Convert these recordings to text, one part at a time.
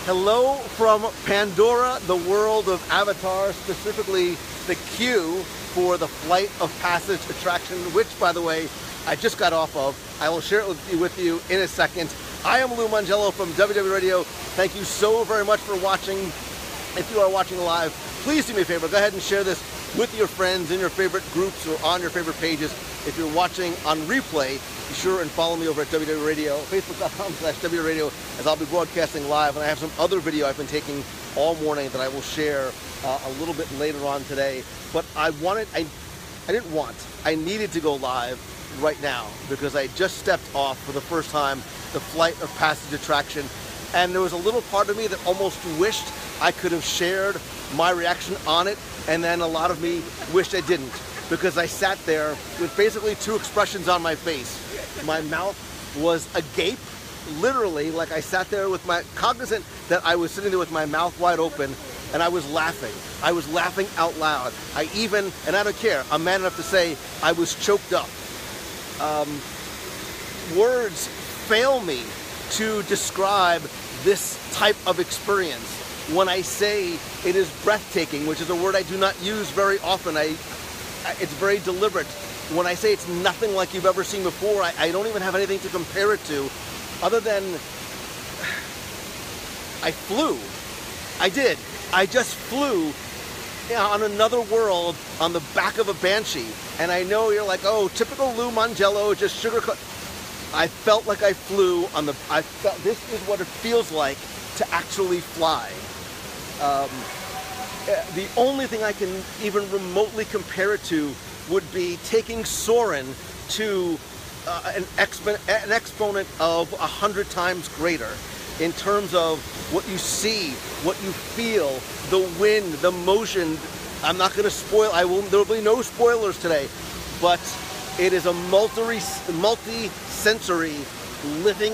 Hello from Pandora, the world of Avatar, specifically the queue for the Flight of Passage attraction, which, by the way, I just got off of. I will share it with you in a second. I am Lou Mangello from WW Radio. Thank you so very much for watching. If you are watching live, please do me a favor. Go ahead and share this with your friends in your favorite groups or on your favorite pages. If you're watching on replay, be sure and follow me over at WW Radio, facebook.com/WW Radio, as I'll be broadcasting live. And I have some other video I've been taking all morning that I will share a little bit later on today. But I needed to go live right now because I just stepped off for the first time the Flight of Passage attraction. And there was a little part of me that almost wished I could have shared my reaction on it, and then a lot of me wished I didn't, because I sat there with basically two expressions on my face. My mouth was agape, literally, like I sat there with my, cognizant that I was sitting there with my mouth wide open, and I was laughing. I was laughing out loud. I even, and I don't care, I'm man enough to say I was choked up. Words fail me to describe this type of experience. When I say it is breathtaking, which is a word I do not use very often, it's very deliberate. When I say it's nothing like you've ever seen before, I don't even have anything to compare it to, other than I flew. I did. I just flew on another world on the back of a banshee. And I know you're like, oh, typical Lou Mangello, just sugarcoat. I felt like I flew on the, this is what it feels like to actually fly. The only thing I can even remotely compare it to would be taking Soarin' to an exponent of 100 times greater in terms of what you see, what you feel, the wind, the motion. I'm not going to spoil, there will be no spoilers today, but it is a multi-sensory, living,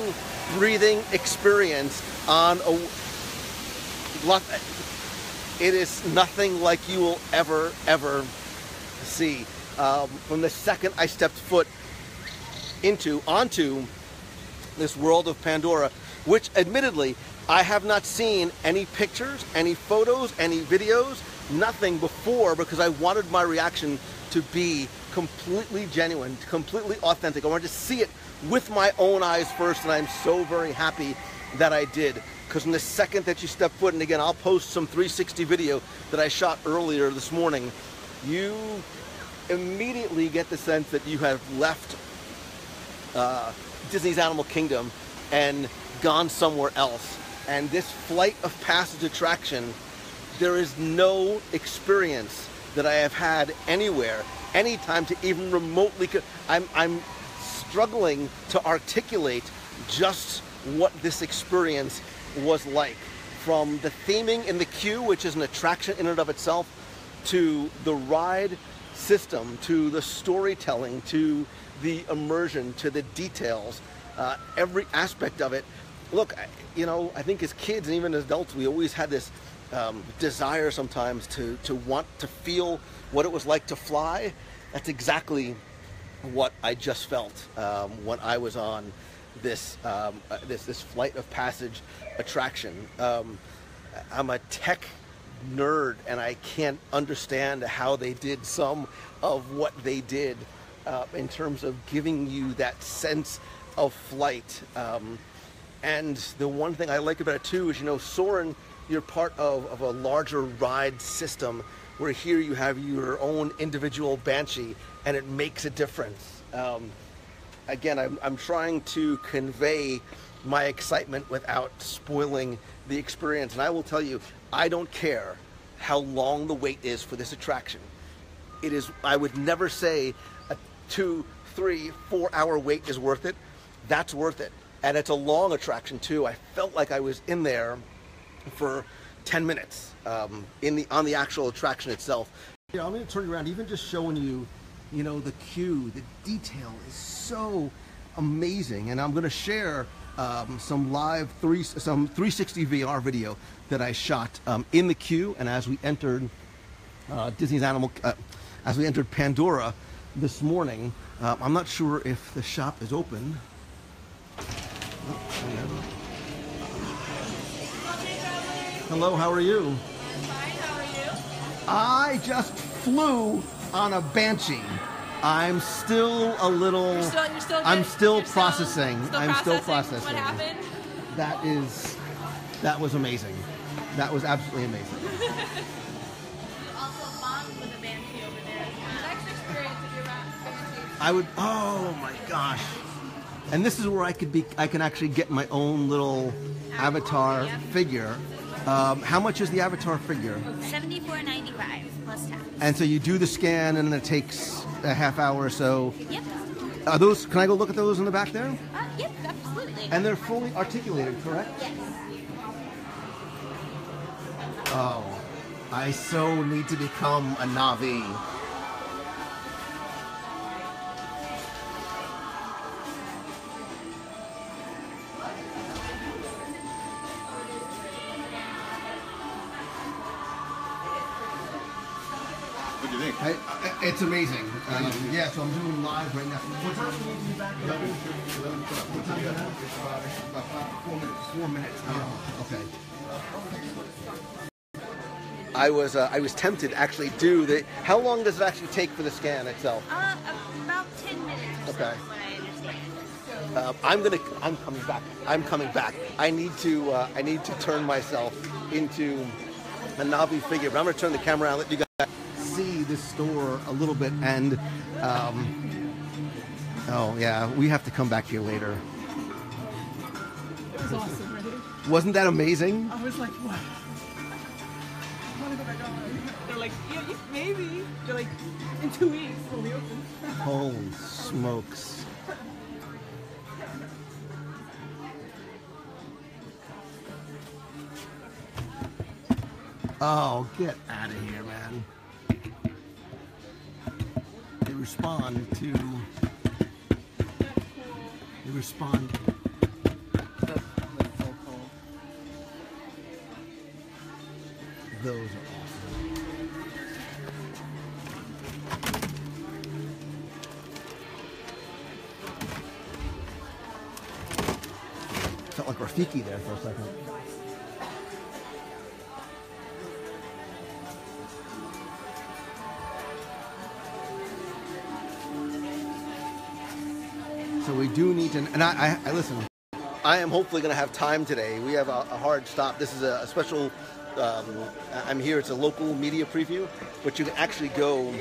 breathing experience on a lot. It is nothing like you will ever see. From the second I stepped foot onto this world of Pandora, which admittedly I have not seen any pictures, any photos, any videos, nothing before, because I wanted my reaction to be completely genuine, completely authentic. I wanted to see it with my own eyes first, and I'm so very happy that I did. Because in the second that you step foot, and again, I'll post some 360 video that I shot earlier this morning, you immediately get the sense that you have left Disney's Animal Kingdom and gone somewhere else. And this Flight of Passage attraction, there is no experience that I have had anywhere, anytime, to even remotely, I'm struggling to articulate just what this experience was like. From the theming in the queue, which is an attraction in and of itself, to the ride system, to the storytelling, to the immersion, to the details, every aspect of it. Look, you know, I think as kids and even as adults, we always had this desire sometimes to want to feel what it was like to fly. That's exactly what I just felt when I was on this this Flight of Passage attraction. I'm a tech nerd, and I can't understand how they did some of what they did in terms of giving you that sense of flight. And the one thing I like about it too is, you know, Soarin', you're part of a larger ride system, where here you have your own individual banshee, and it makes a difference. Again, I'm trying to convey my excitement without spoiling the experience. And I will tell you, I don't care how long the wait is for this attraction. It is, I would never say a 2, 3, 4 hour wait is worth it. That's worth it. And it's a long attraction too. I felt like I was in there for 10 minutes on the actual attraction itself. You know, I'm going to turn you around, even just showing you, you know, the queue. The detail is so amazing, and I'm going to share some 360 VR video that I shot in the queue, and as we entered as we entered Pandora this morning. I'm not sure if the shop is open. Hello, how are you? Fine, how are you? I just flew on a banshee. I'm still a little. I'm still processing. I'm still processing. What happened? That was amazing. That was absolutely amazing. You also bond with a banshee over there. Next experience if you're around. I would. Oh my gosh! And this is where I can actually get my own little avatar figure. How much is the avatar figure? $74.95 plus tax. And so you do the scan, and then it takes a half hour or so. Yep. Are those? Can I go look at those in the back there? Yep, absolutely. And they're fully articulated, correct? Yes. Oh, I so need to become a Navi. What do you think? It's amazing. Yeah, so I'm doing live right now. What time do you need to be back? What time do you have? About 4 minutes. 4 minutes. Oh, okay. I was tempted to actually do the. How long does it actually take for the scan itself? About 10 minutes or so, Okay. is what I understand. I'm coming back. I'm coming back. I need to turn myself into a Navi figure. But I'm gonna turn the camera around, let you guys see this store a little bit, and oh yeah, we have to come back here later. It was awesome, right? Wasn't that amazing? I was like, what? I want to go back on. They're like, yeah, maybe. They're like, in 2 weeks we'll be open. Holy smokes. Oh, get out of here, man. They respond. That's so cool. Those are awesome. Felt like Rafiki there for a second. So we do need to, and I listen. I am hopefully going to have time today. We have a hard stop. This is a special. I'm here. It's a local media preview, but you can actually go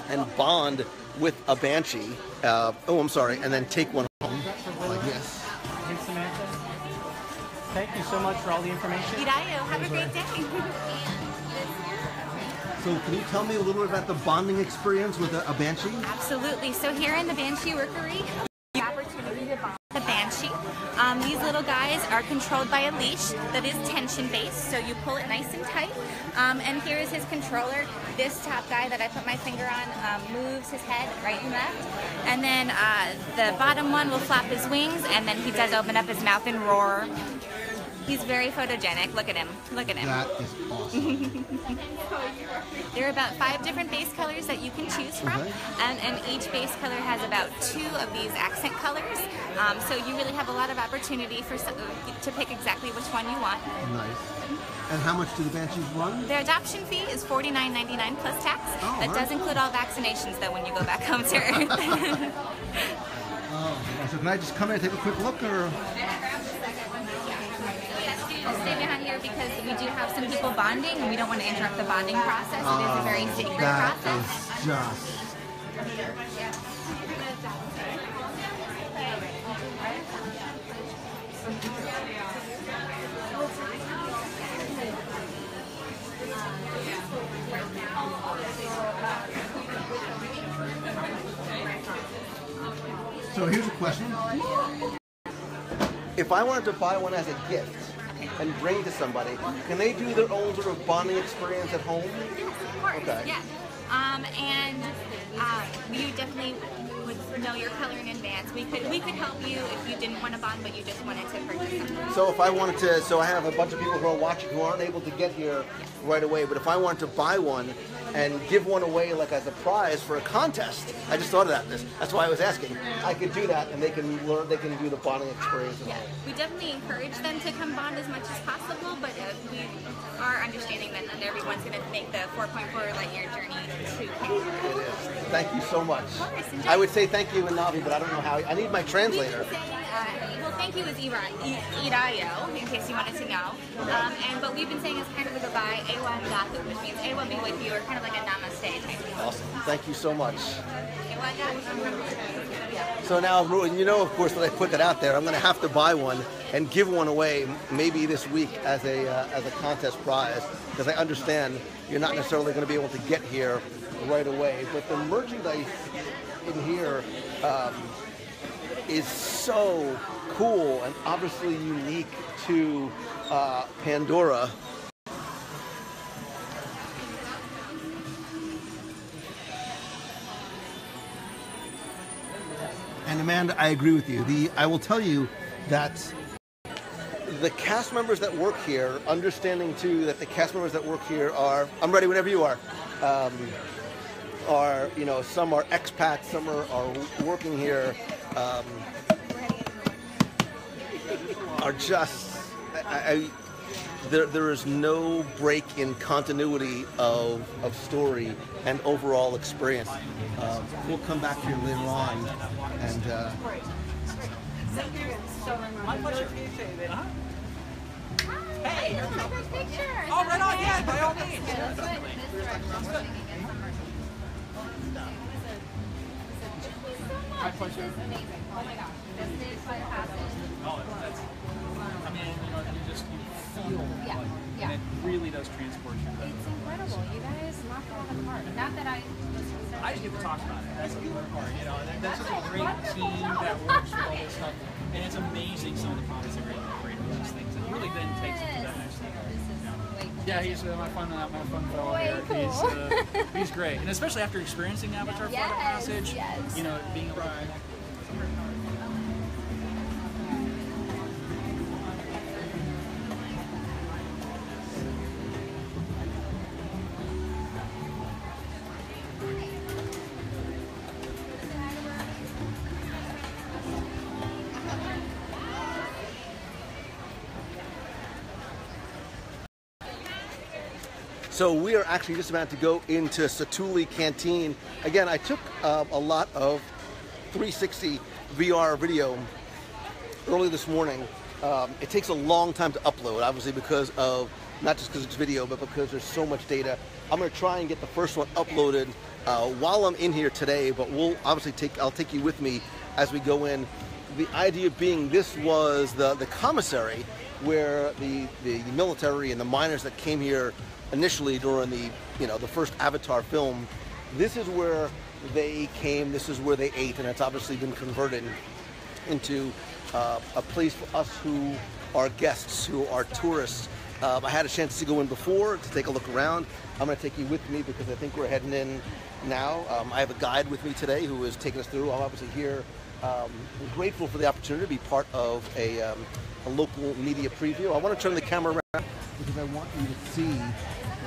and bond with a banshee. I'm sorry, and then take one home. Like this. Hey, Samantha. Thank you so much for all the information. G'dayo, have a great day. So can you tell me a little bit about the bonding experience with a banshee? Absolutely. So here in the Banshee Workery, the opportunity to bond with the Banshee. These little guys are controlled by a leash that is tension-based, so you pull it nice and tight. And here is his controller. This top guy that I put my finger on moves his head right and left. And then the bottom one will flap his wings, and then he does open up his mouth and roar. He's very photogenic. Look at him. Look at him. That is awesome. There are about 5 different base colors that you can choose from, and each base color has about 2 of these accent colors. So you really have a lot of opportunity to pick exactly which one you want. Nice. And how much do the banshees run? Their adoption fee is $49.99 plus tax. That does include all vaccinations, though, when you go back home to Earth. So can I just come in and take a quick look, or? I'll stay behind here because we do have some people bonding, and we don't want to interrupt the bonding process. It is a very sacred process. That is just. So here's a question. If I wanted to buy one as a gift and bring to somebody, can they do their own sort of bonding experience at home? Yes, of course. Okay. Yeah. You definitely would know your color in advance. We could help you if you didn't want to bond, but you just wanted to purchase something. So if I wanted to, so I have a bunch of people who are watching who aren't able to get here right away, but if I wanted to buy one and give one away like as a prize for a contest, I just thought of that. That's why I was asking. I could do that, and they can learn, they can do the bonding experience and all. We definitely encourage them to come bond as much as possible, but we are understanding that not everyone's going to make the 4.4 light year journey to Pandora. It is. Thank you so much. Of course, I would say thank you in Navi, but I don't know how. I need my translator. Well, thank you is Irayo, in case you wanted to know. But we've been saying it's kind of a goodbye, Ewa Gatu, which means Ewa be with you, or kind of like a namaste type thing. Awesome. Thank you so much. Ewa Gatu. So now, you know, of course, that I put that out there, I'm going to have to buy one and give one away maybe this week as a contest prize, because I understand you're not necessarily going to be able to get here right away. But the merchandise in here is so cool and obviously unique to Pandora. And Amanda, I agree with you. I will tell you that the cast members that work here, understanding too that the cast members that work here are, I'm ready whenever you are, you know, some are expats, some are working here, are just, there is no break in continuity of story and overall experience. We'll come back here later on and Hey! Oh, right on, yeah, by all means. My pleasure. This is amazing. Oh my gosh. This is fantastic. I mean, you know, you feel Yeah. and it really does transport you. It's incredible. You guys knocked it out of the park. Not that I just get to talk about it. That's the other part, you know. And that's just a great team that works with all this stuff. And it's amazing some of the comments that great with these things. It really then takes it to that next level. Yeah, he's my fun fellow here. Cool. He's great, and especially after experiencing Avatar Flight of Passage, you know, being able to. So we are actually just about to go into Satu'li Canteen. Again, I took a lot of 360 VR video early this morning. It takes a long time to upload, obviously because of, not just because it's video, but because there's so much data. I'm going to try and get the first one uploaded while I'm in here today, but we'll obviously I'll take you with me as we go in. The idea being this was the commissary where the military and the miners that came here initially during the first Avatar film, this is where they came, this is where they ate, and it's obviously been converted into a place for us who are guests, who are tourists. I had a chance to go in before to take a look around. I'm going to take you with me because I think we're heading in now. I have a guide with me today who is taking us through. I'm obviously here. We're grateful for the opportunity to be part of a local media preview. I want to turn the camera around because I want you to see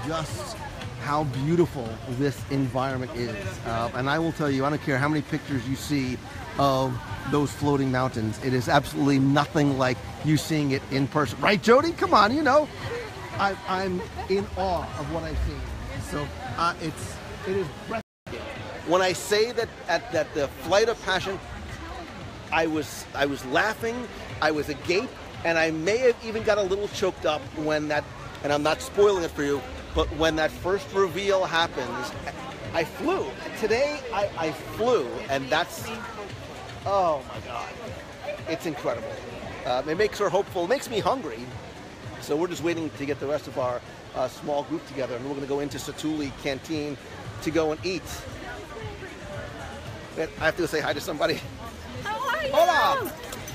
just how beautiful this environment is. And I will tell you, I don't care how many pictures you see of those floating mountains. It is absolutely nothing like you seeing it in person. Right, Jody? Come on, you know. I'm in awe of what I've seen. So it is breathtaking. When I say that at the Flight of Passion, I was laughing, I was agape, and I may have even got a little choked up when that, and I'm not spoiling it for you, but when that first reveal happens, I flew. Today, I flew, and that's, oh my God. It's incredible. It makes her hopeful. It makes me hungry. So we're just waiting to get the rest of our small group together, and we're going to go into Satu'li Canteen to go and eat. I have to go say hi to somebody. How are you? Hola.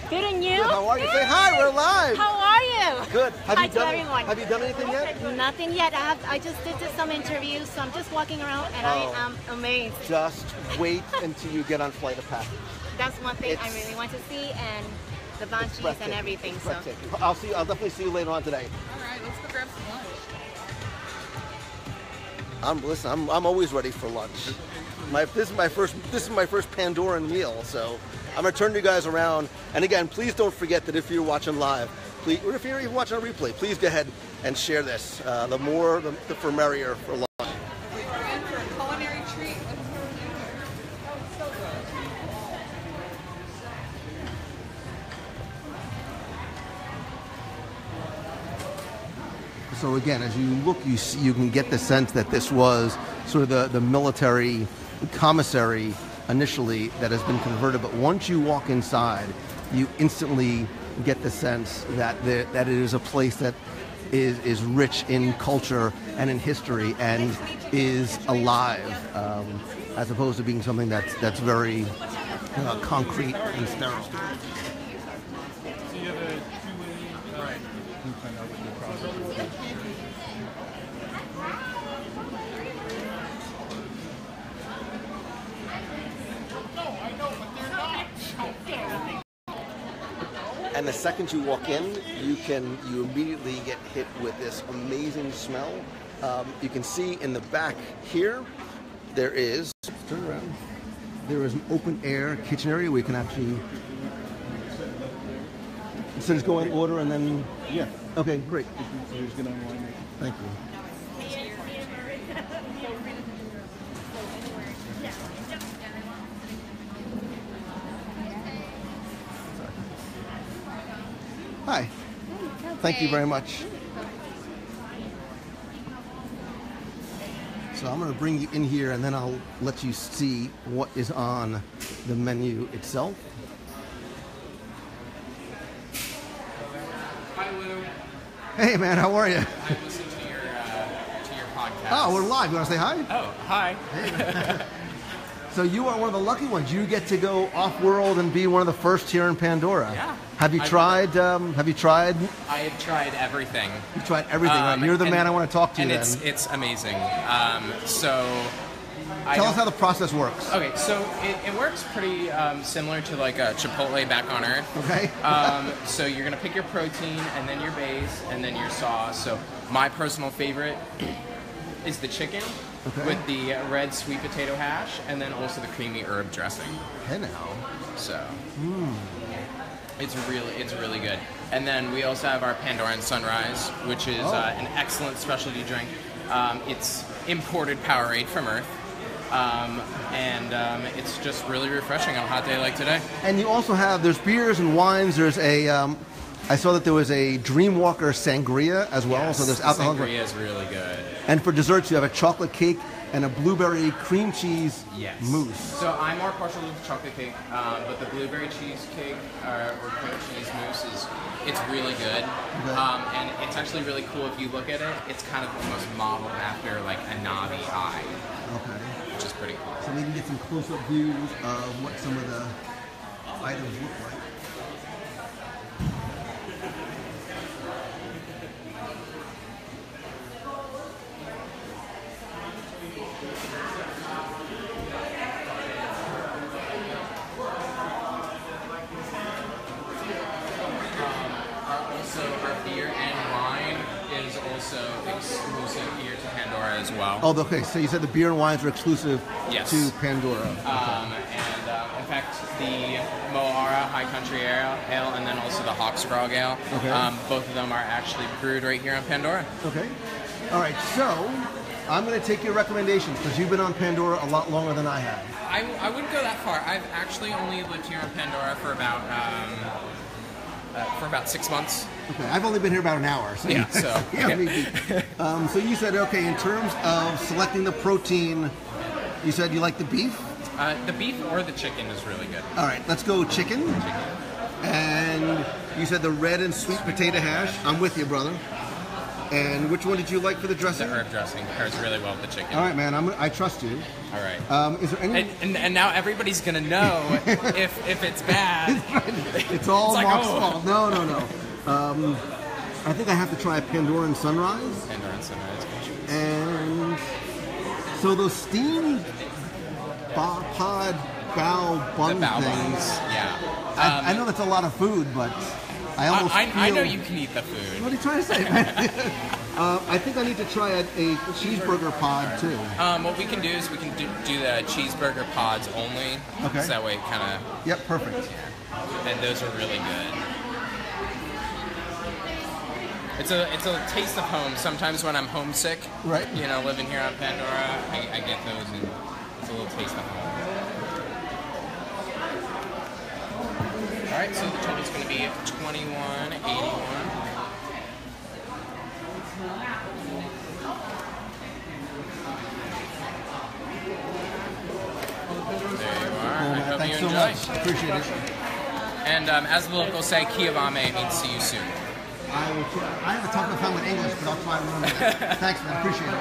Good, and you? Good, how are you? Say hi, we're live. How are you? Good. Hi to everyone. Have you done anything yet? Nothing yet. I just did some interviews, so I'm just walking around, and I am amazed. Just wait until you get on Flight of Passage. That's one thing I really want to see, and the banshees and everything. So. I'll definitely see you later on today. All right, let's go grab some lunch. I'm always ready for lunch. This is my first Pandoran meal, so I'm gonna turn you guys around. And again, please don't forget that if you're watching live, or if you're even watching a replay, please go ahead and share this. The more, the for merrier for lunch. We're in for a culinary treat. So good. So again, as you look, you can get the sense that this was sort of the military commissary initially that has been converted. But once you walk inside, you instantly get the sense that that it is a place that is rich in culture and in history and is alive, as opposed to being something that's very concrete and sterile. So you have a two-way, right? You find out what your process is. And the second you walk in, you immediately get hit with this amazing smell. You can see in the back here, there is, turn around, there is an open air kitchen area where you can actually, so just go in order and then, Yeah. okay, great. You're just gonna unwind it. Thank you. Hi. Thank you very much. So I'm going to bring you in here and then I'll let you see what is on the menu itself. Hi, Lou. Hey man, how are you? I listened to your podcast. Oh, we're live. You want to say hi? Oh, hi. So you are one of the lucky ones. You get to go off-world and be one of the first here in Pandora. Yeah. Have you tried? Have you tried? I have tried everything. You tried everything. Right? You're the man I want to talk to. And then. it's amazing. Tell us how the process works. Okay, so it works pretty similar to like a Chipotle back on Earth. Okay. So you're gonna pick your protein and then your base and then your sauce. So my personal favorite is the chicken. Okay. With the red sweet potato hash, and then also the creamy herb dressing. Hey now. So, it's really good. And then we also have our Pandoran Sunrise, which is an excellent specialty drink. It's imported Powerade from Earth, and it's just really refreshing on a hot day like today. And you also have, there's beers and wines. There's a, I saw that there was a Dreamwalker Sangria as well. Yes, so there's alcohol. Sangria is really good. And for desserts, you have a chocolate cake and a blueberry cream cheese mousse. So I'm more partial to the chocolate cake, but the blueberry cheesecake or cream cheese mousse it's really good. Okay. And it's actually really cool if you look at it. It's kind of almost modeled after like a Navi eye. Okay. Which is pretty cool. So we can get some close-up views of what some of the items look like. Exclusive here to Pandora as well. Oh, okay. So you said the beer and wines are exclusive to Pandora. And in fact, the Moara High Country Ale and then also the Hawksgrog Ale, both of them are actually brewed right here on Pandora. Okay. All right. So I'm going to take your recommendations because you've been on Pandora a lot longer than I have. I wouldn't go that far. I've actually only lived here on Pandora for about 6 months. Okay, I've only been here about an hour. So yeah, so. So you said, okay, in terms of selecting the protein, you said you like the beef? The beef or the chicken is really good. All right, let's go chicken. And you said the red and sweet potato hash. I'm with you, brother. And which one did you like for the dressing? The herb dressing pairs really well with the chicken. All right, man. I trust you. All right. Is there any? And now everybody's gonna know if it's bad. It's all Mark's fault. No. I think I have to try a Pandoran Sunrise. Pandoran Sunrise. And so those steamed pod bao bun bao things. buns, yeah. I know that's a lot of food, but I almost feel... I know you can eat the food. What are you trying to say, man? I think I need to try a cheeseburger pod, too. What we can do is we can do the cheeseburger pods only. Okay. So that way it kind of... Yep, perfect. And those are really good. It's a taste of home. Sometimes when I'm homesick, right? You know, living here on Pandora, I get those, and it's a little taste of home. All right, so the total is going to be $21.81. There you are. I hope Thanks you so enjoy. much. Appreciate it. And as the locals say, Kiavame means see you soon. I will try. I have to talk to my family in English, but I'll try to remember that. Thanks, man. Appreciate it.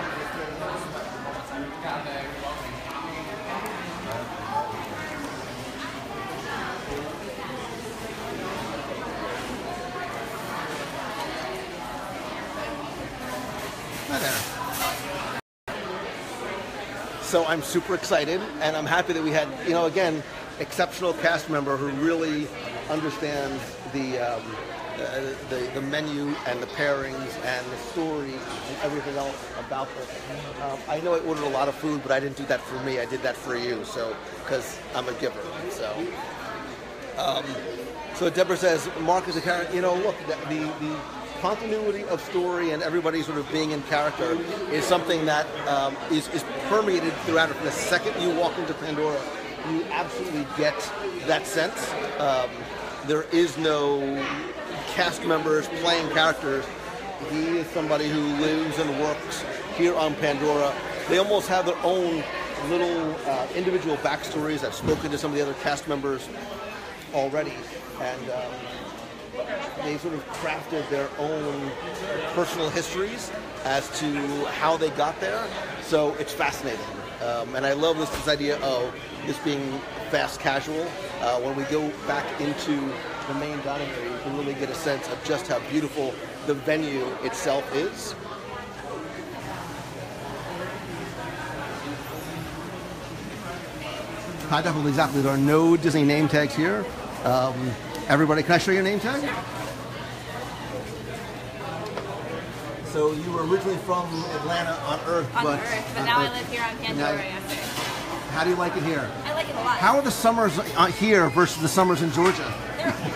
Hi there. So I'm super excited, and I'm happy that we had, you know, again, exceptional cast member who really understands the menu and the pairings and the story and everything else about this. I know I ordered a lot of food, but I didn't do that for me. I did that for you, so because I'm a giver. So Deborah says, Mark is a character. You know, look, the continuity of story and everybody sort of being in character is something that is permeated throughout it. From the second you walk into Pandora, you absolutely get that sense. There is no cast members playing characters. He is somebody who lives and works here on Pandora. They almost have their own little individual backstories. I've spoken to some of the other cast members already, and they sort of crafted their own personal histories as to how they got there. So it's fascinating. And I love this idea of this being fast casual. When we go back into the main dining area, you can really get a sense of just how beautiful the venue itself is. Hi, definitely, exactly. There are no Disney name tags here. Everybody, can I show you your name tag? So you were originally from Atlanta on Earth, but now I live here on Pandora. Yes, how do you like it here? I like it a lot. How are the summers here versus the summers in Georgia?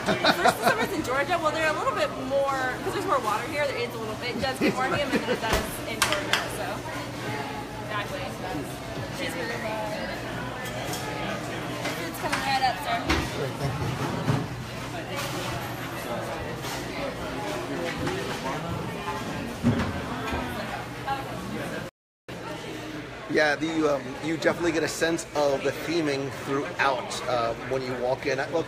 Versus the summers in Georgia, well, they're a little bit more, because there's more water here, there is a little bit, it does get more humid than it does in Georgia, so. Exactly. Cheeseburger. Food's coming right up, sir. Great, thank you. Yeah, you definitely get a sense of the theming throughout when you walk in. Look,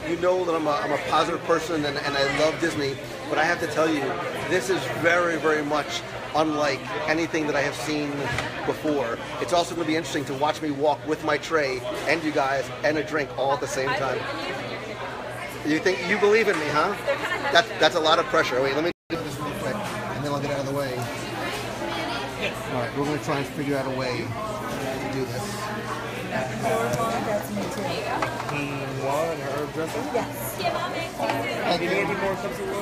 you know that I'm a positive person and I love Disney, but I have to tell you, this is very, very much unlike anything that I have seen before. It's also going to be interesting to watch me walk with my tray and you guys and a drink all at the same time. You think you believe in me, huh? That's a lot of pressure. Wait, let me do this real quick, and then I'll get out of the way. All right, we're going to try and figure out a way to do this. Quinoa and herb dressing? Yes. Thank you. Any more cups of water?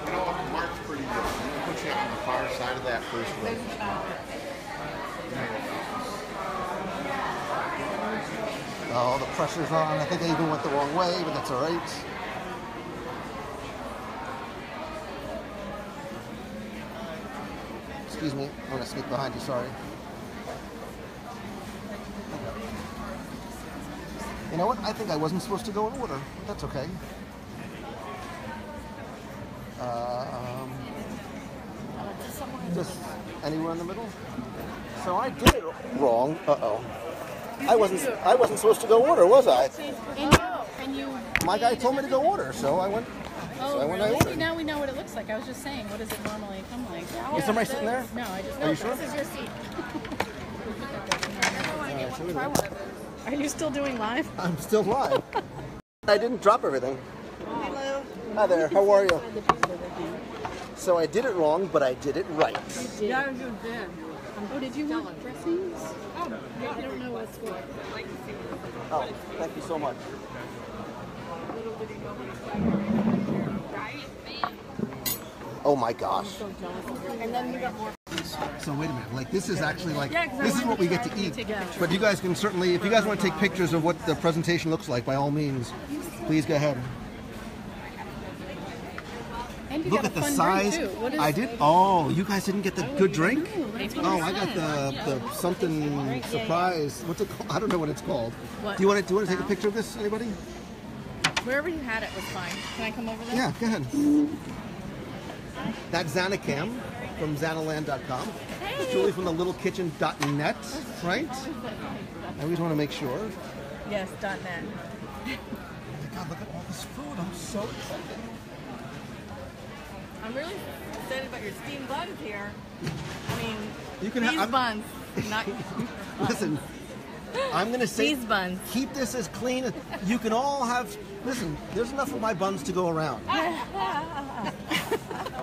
You know what? Mark's pretty good. I'm going to put you on the far side of that first one. Oh, the pressure's on. I think I even went the wrong way, but that's all right. Excuse me. I'm going to sneak behind you. Sorry. You know what? I think I wasn't supposed to go in order. But that's okay. Just anywhere in the middle? So I did it wrong. Uh-oh. I wasn't supposed to go order, was I? My guy told me to go order, so I went. Oh, so I really? ordered. Now we know what it looks like. I was just saying, what does it normally come like? Is somebody sitting there? No, I just. Are you sure? This is your seat. Try one of those. Are you still doing live? I'm still live. I didn't drop everything. Hello. Hi there. How are you? So I did it wrong, but I did it right. Yeah, you did. Oh, did you want dressings? Oh, I don't know what's what. Oh, thank you so much. Oh my gosh. And then you got more. So wait a minute, like this is actually like, this is what we get to eat. But you guys can certainly, if you guys want to take pictures of what the presentation looks like, by all means, please go ahead. And you Look got at a the fun size. drink, too. What is I did. Oh, you guys didn't get the good drink? Oh, I got the something surprise. What's it called? I don't know what it's called. What? Do you want to take a picture of this? Anybody? Wherever you had it was fine. Can I come over there? Yeah, go ahead. That's Xanacam from Xanaland.com. Hey. Julie from thelittlekitchen.net, right? I always want to make sure. Yes, .net. Oh my God, look at all this food. I'm so excited. I'm really excited about your steamed buns here. I mean, You can these have, buns, not listen, I'm going to say, these buns. keep this as clean as, you can all have, listen, there's enough of my buns to go around.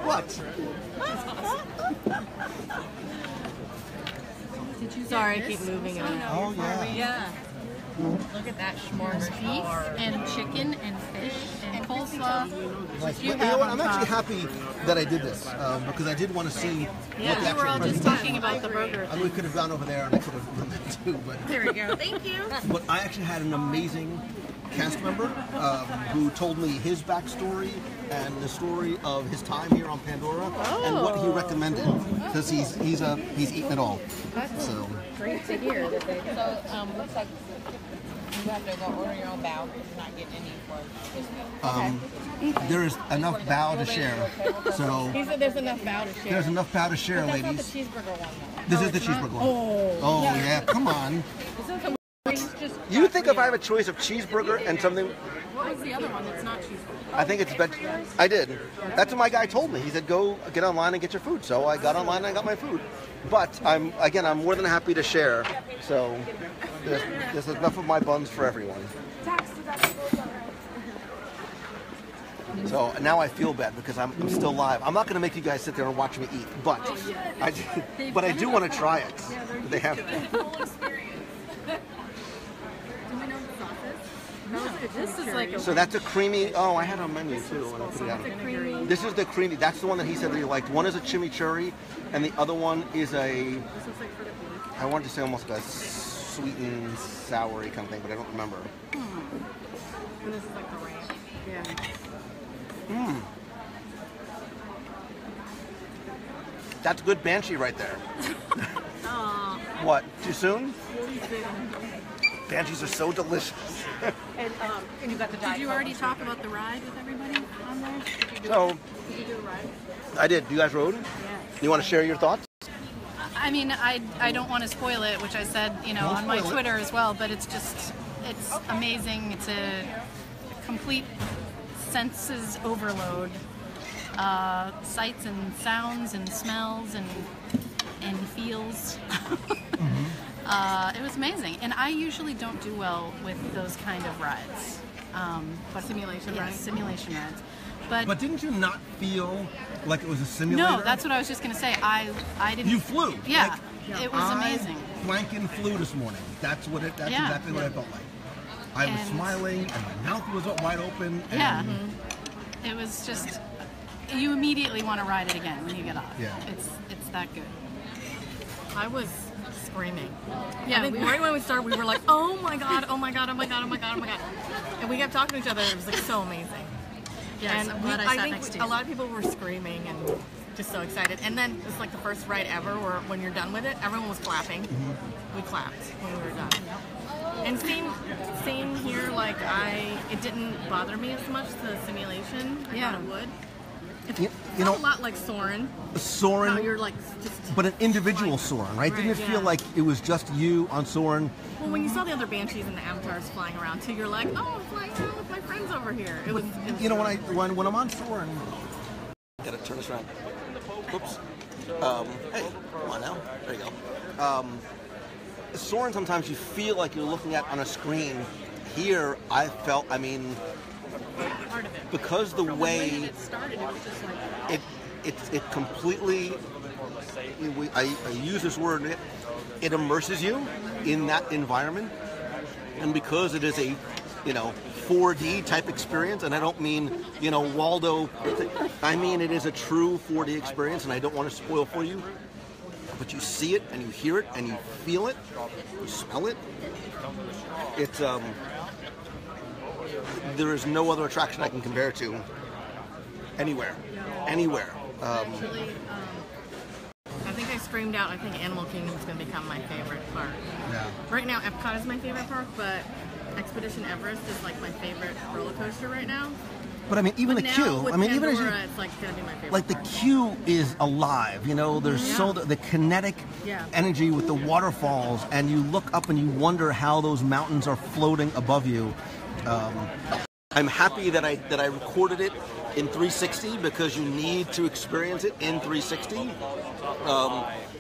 What? Sorry, I keep moving it. Oh, yeah. Yeah. Look at that smorgasbord. And chicken and fish and coleslaw. Nice. But you know what? I'm actually happy that I did this because I did want to see what the Yeah, we were all actual just talking about the burger. I mean, we could have gone over there and I could have done that too, but There we go. Thank you. But I actually had an amazing cast member who told me his backstory and the story of his time here on Pandora and what he recommended because he's eaten it all. So Great to hear. So, looks like you have to go order your own bao because you're not getting any for this. there is enough bao to share. So He said there's enough bao to share. there's enough bao to share, But that's ladies. not the cheeseburger one, though. This is the cheeseburger one. Oh yeah, come on. It's just You think if I have a choice of cheeseburger and something, what was the other one that's not cheeseburger? I think it's I did. That's what my guy told me. He said, go get online and get your food. So I got online and I got my food. But I'm more than happy to share. So there's enough of my buns for everyone. So now I feel bad because I'm still live. I'm not going to make you guys sit there and watch me eat, but I do want to try it. They have. This is like a So that's a creamy. Oh, I had a menu too when I put it out. This is the creamy. That's the one that he said that he liked. One is a chimichurri, and the other one is a. I wanted to say almost like a sweet and soury kind of thing, but I don't remember. And this is like the ranch. Yeah. That's good banshee right there. What? Too soon? Banshees are so delicious. And you got the diet. Did you already talk about the ride with everybody on there? So Did you do a ride? I did. You guys rode? Yeah. You want to share your thoughts? I mean, I don't want to spoil it, which I said, on my spoil it. Twitter as well, but it's amazing. It's a complete senses overload. Sights and sounds and smells and feels. It was amazing. And I usually don't do well with those kind of rides. But Simulation rides? Simulation rides. But didn't you not feel like it was a simulator? No, that's what I was just going to say. I didn't. You flew. Yeah, Like, it was amazing. I blanking flew this morning. That's exactly what I felt like. I was And- smiling and my mouth was wide open. And Yeah. It was just, you immediately want to ride it again when you get off. Yeah. It's that good. I was screaming. Yeah, I think right when we started, we were like, oh my god, oh my god, oh my god, oh my god, oh my god. And we kept talking to each other. It was like so amazing. Yes, And I'm glad I sat think next to you. a lot of people were screaming and just so excited. And then it's like the first ride ever where when you're done with it, everyone was clapping. We clapped when we were done. And same here, like it didn't bother me as much, the simulation. I thought it would. You Felt know, a lot like Soarin'. Soarin', How you're like just. but an individual Soarin', right? Didn't it feel like it was just you on Soarin'? Well, when you saw the other banshees and the avatars flying around too, you're like, oh, I'm flying around with my friends over here. It was You know, when I'm on Soarin', gotta turn this around. Oops. Hey, come on now. There you go. Soarin', sometimes you feel like you're looking at on a screen. Here, I felt, part of it. because the way When it started, it was just like. it completely. I use this word. It immerses you in that environment, and because it is a 4D type experience, and I don't mean Waldo. I mean it is a true 4D experience, and I don't want to spoil for you. But you see it, and you hear it, and you feel it, you smell it. It's there is no other attraction I can compare it to anywhere. Actually, I think I screamed out. I think Animal Kingdom is going to become my favorite park. Yeah. Right now, Epcot is my favorite park, but Expedition Everest is like my favorite roller coaster right now. But I mean, even But the now queue. with I mean, even Pandora, as it's like going to be my favorite. like the park. queue is alive. There's so the kinetic energy with the waterfalls, and you look up and you wonder how those mountains are floating above you. I'm happy that I recorded it in 360 because you need to experience it in 360.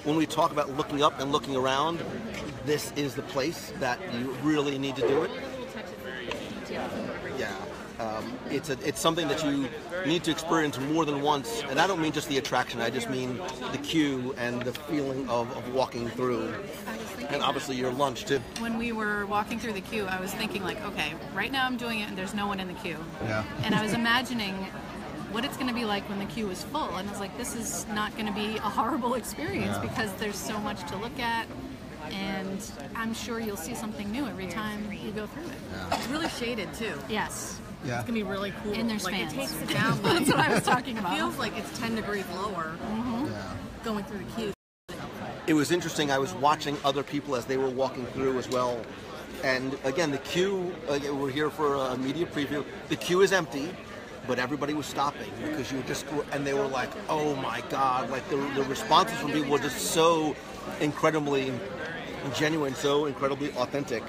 When we talk about looking up and looking around, this is the place that you really need to do it. Yeah. It's something that you need to experience more than once, and I don't mean just the attraction. I just mean the queue and the feeling of walking through, and obviously your lunch too. When we were walking through the queue, I was thinking like, okay, right now I'm doing it and there's no one in the queue. Yeah. And I was imagining what it's going to be like when the queue is full, and I was like, this is not going to be a horrible experience because there's so much to look at. And I'm sure you'll see something new every time you go through it. Yeah. It's really shaded too. Yes. Yeah. It's gonna be really cool. And there's like fans. it takes it down. That's what I was talking about. It feels like it's 10 degrees lower going through the queue. It was interesting. I was watching other people as they were walking through as well. And again, the queue, we're here for a media preview. The queue is empty, but everybody was stopping because you just, and they were like, oh my God, like the responses from people were just so incredibly genuine, so incredibly authentic.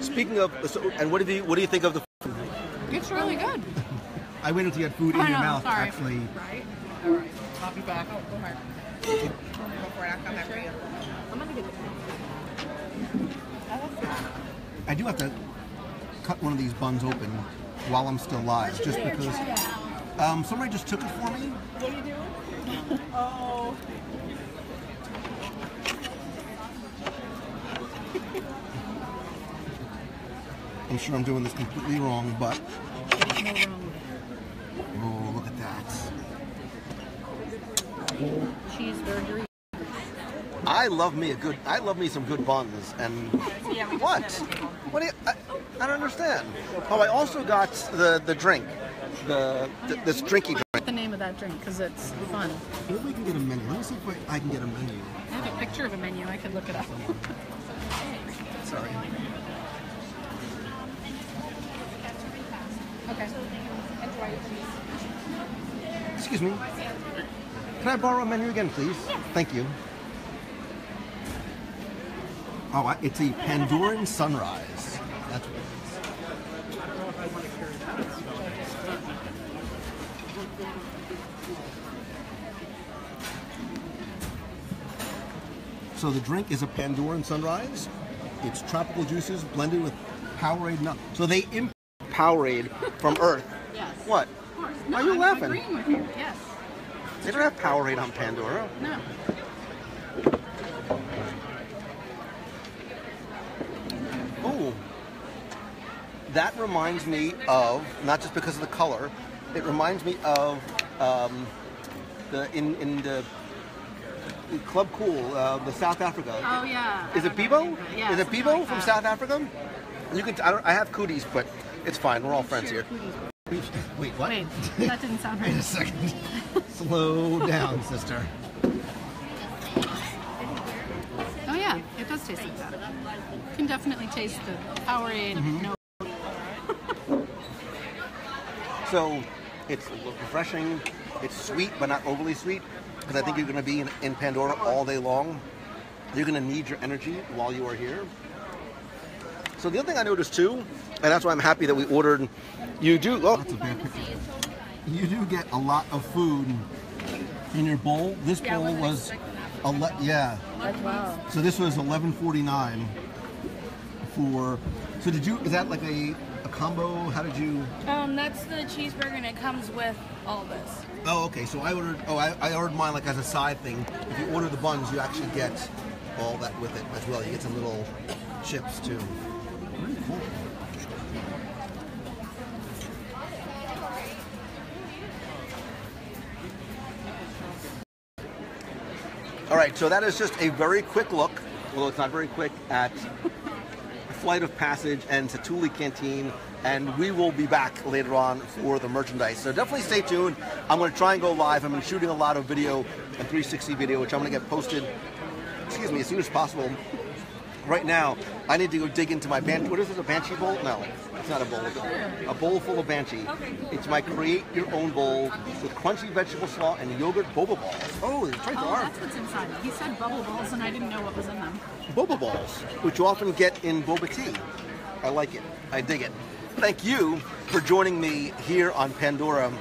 Speaking of, and what do you think of the food? It's really good. I waited until you had food in your mouth, sorry. actually. Right? All right. I'll be back. Oh, go ahead. Go for it. I'll come after you. I'm gonna get I do have to cut one of these buns open while I'm still live, just because somebody just took it for me. What are you doing? Oh. I'm sure I'm doing this completely wrong, but oh, look at that! Cheeseburger. I love me some good buns. And what? What do you? I don't understand. Oh, I also got the drink, this drinky drink. The name of that drink because it's fun. Maybe we can get a menu. Let me see if I can get a menu. I have a picture of a menu. I could look it up. Sorry. Okay. Excuse me. Can I borrow a menu again, please? Thank you. Oh, it's a Pandoran sunrise. That's what it is. So the drink is a Pandoran sunrise. It's tropical juices blended with Powerade nuts. So they import Powerade from Earth. Yes. What? Of course. Why are you laughing? I'm agreeing with you. Yes. They don't have Powerade on Pandora. No. Oh, that reminds me of, not just because of the color, it reminds me of in the Club Cool, the South Africa. Oh yeah. Is it Bibo? Yeah, Is it something Bibo like from that. South Africa? You can. I have cooties, but it's fine. We're all friends here. Wait, what? Wait, that didn't sound right. Wait a second. Slow down, sister. Oh yeah, it does taste like that. You can definitely taste the Powerade. No. So it's refreshing. It's sweet, but not overly sweet, because I think you're going to be in Pandora all day long. You're going to need your energy while you are here. So the other thing I noticed too, and that's why I'm happy that we ordered. You do. Oh, that's a bad picture. You do get a lot of food in your bowl. This bowl was, yeah. Wow. So this was $11.49 for. So did you? Is that like a a combo? How did you? That's the cheeseburger, and it comes with all this. Oh, okay. So I ordered. Oh, I ordered mine like as a side thing. If you order the buns, you actually get all that with it as well. You get some little chips too. Really cool. All right, so that is just a very quick look, although it's not very quick, at Flight of Passage and Satu'li Canteen, and we will be back later on for the merchandise. So definitely stay tuned. I'm going to try and go live. I've been shooting a lot of video and 360 video, which I'm going to get posted, excuse me, as soon as possible. Right now, I need to go dig into my banshee. What is this, a banshee bowl? No, it's not a bowl. It's a bowl full of banshee. It's my create-your-own bowl with crunchy vegetable slaw and yogurt boba balls. Oh, it's right there. That's what's inside. He said bubble balls, and I didn't know what was in them. Boba balls, which you often get in boba tea. I like it. I dig it. Thank you for joining me here on Pandora.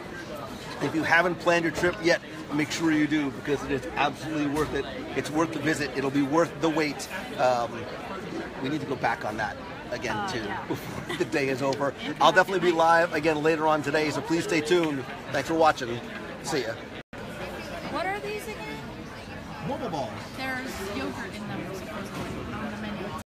If you haven't planned your trip yet, make sure you do, because it is absolutely worth it. It's worth the visit. It'll be worth the wait. We need to go back on that again too before the day is over. I'll definitely be live again later on today, so please stay tuned. Thanks for watching. See ya. What are these again? Boba balls. There's yogurt in them, supposedly.